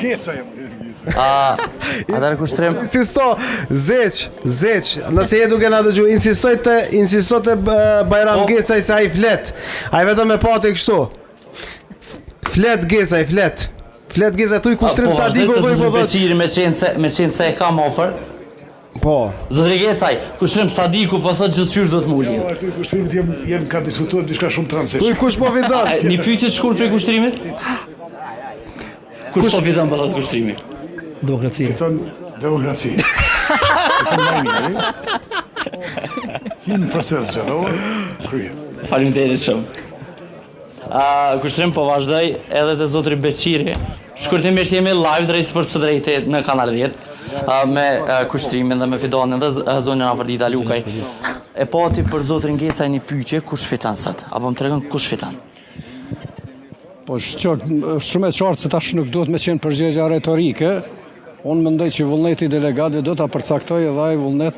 Geca jam. Atëherë kushtrim. Insisto, zeq, nëse je duke na dëgju, insisto të Bajram Gecaj se ai flet. Ai vetëm e pati kështu. Flet Gecaj, flet. Flet Gecaj, thuj kushtrim Sadiku thuj po Beqiri me qenë se e kam ofër. Po. Zotri Gecaj, kushtrim Sadiku po thotë gjithçysh do të muli. Po aty kushtrimet jem ka diskutuar diçka shumë transish. Thuj kush po fiton? Një pyetje të shkurt për kushtrimit? Kush po fiton për atë kushtrimi? Demokracia. Fiton demokraci. Fiton lajmi. Hinë proces gjallor, kryet. Faleminderit shumë. Kushtrim po vazhdoj edhe te zotri Beqiri. Shkurtimisht jemi live drejt për së drejti në Kanal 10 me kushtrimin dhe me fidonin dhe zonjën Afërdita Lukaj. E pati për zotrin Gecaj një pyetje, kush fiton sot? Apo më tregon kush fiton? Po është shumë e qartë se tash nuk duhet me qenë përgjegjja retorike. Unë mendoj që vullneti i delegatëve do ta përcaktoj edhe ai vullnet